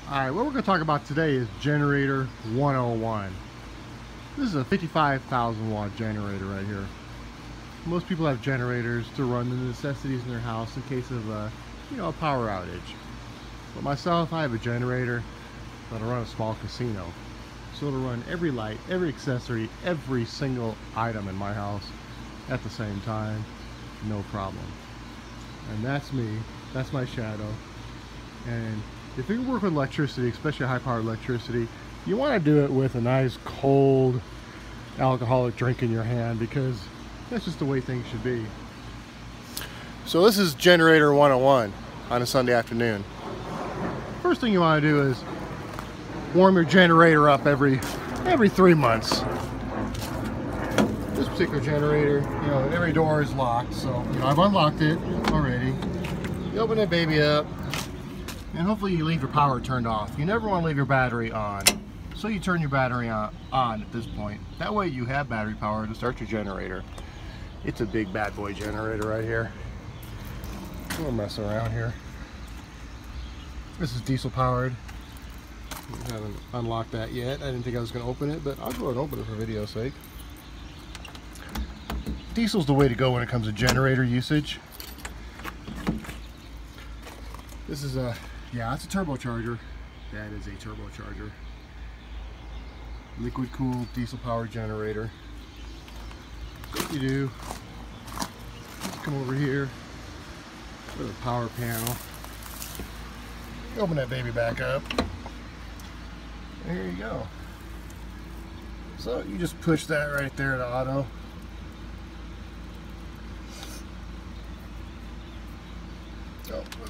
Alright, what we're going to talk about today is generator 101. This is a 55,000 watt generator right here. Most people have generators to run the necessities in their house in case of a power outage. But myself, I have a generator that'll run a small casino. So it'll run every light, every accessory, every single item in my house at the same time, no problem. And that's me, that's my shadow. And if you work with electricity, especially high powered electricity, you want to do it with a nice cold alcoholic drink in your hand, because that's just the way things should be. So this is generator 101 on a Sunday afternoon. First thing you want to do is warm your generator up every 3 months. This particular generator, every door is locked, so I've unlocked it already. You open that baby up, and hopefully you leave your power turned off. You never want to leave your battery on, so you turn your battery on at this point. That way you have battery power to start your generator. It's a big bad boy generator right here. We'll mess around here. This is diesel powered. I haven't unlocked that yet. I didn't think I was going to open it, but I'll go ahead and open it for video's sake. Diesel's the way to go when it comes to generator usage. This is a, it's a turbocharger. That is a turbocharger. Liquid cooled diesel powered generator. So what you do, come over here to the power panel. Open that baby back up. There you go. So you just push that right there to auto.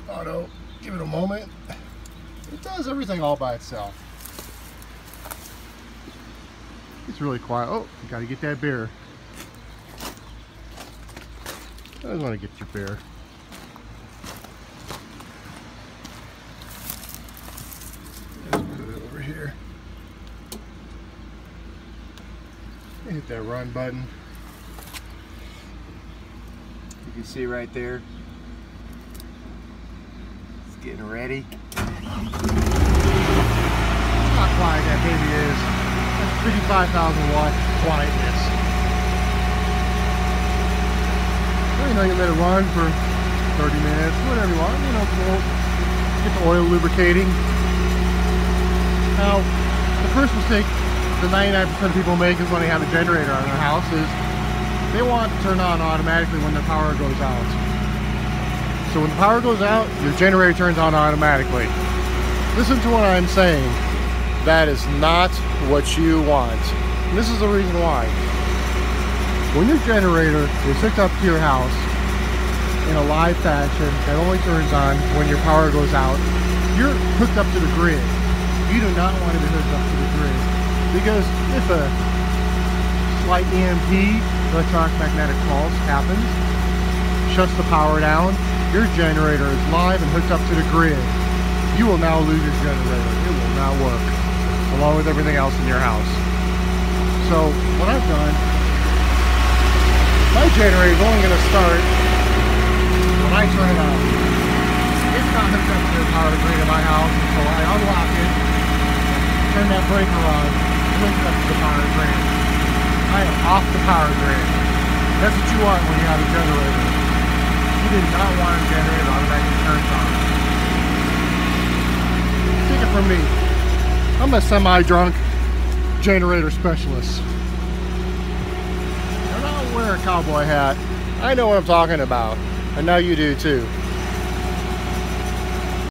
Auto, give it a moment. It does everything all by itself. It's really quiet. Oh, you gotta get that beer. I just want to get your beer. Let's put it over here. Hit that run button. You can see right there. Getting ready. Look how quiet that baby is. That's 55,000 watt quietness. Well, you let it run for 30 minutes, whatever you want. Get the oil lubricating. Now, the first mistake the 99% of people make is when they have a generator on their house is they want to turn on automatically when the power goes out. So when the power goes out, your generator turns on automatically. Listen to what I'm saying. That is not what you want. And this is the reason why. When your generator is hooked up to your house in a live fashion that only turns on when your power goes out, you're hooked up to the grid. You do not want to be hooked up to the grid, because if a slight EMP, electronic magnetic pulse, happens, shuts the power down, your generator is live and hooked up to the grid. You will now lose your generator. It will not work, along with everything else in your house. So what I've done, my generator is only going to start when I turn it on. It's not hooked up to the power grid in my house, so I unlock it, turn that breaker on, link it up to the power grid. I am off the power grid. That's what you want when you have a generator. You did not want a generator automatically turned on. Take it from me. I'm a semi-drunk generator specialist. And I'll wear a cowboy hat. I know what I'm talking about. I know you do too.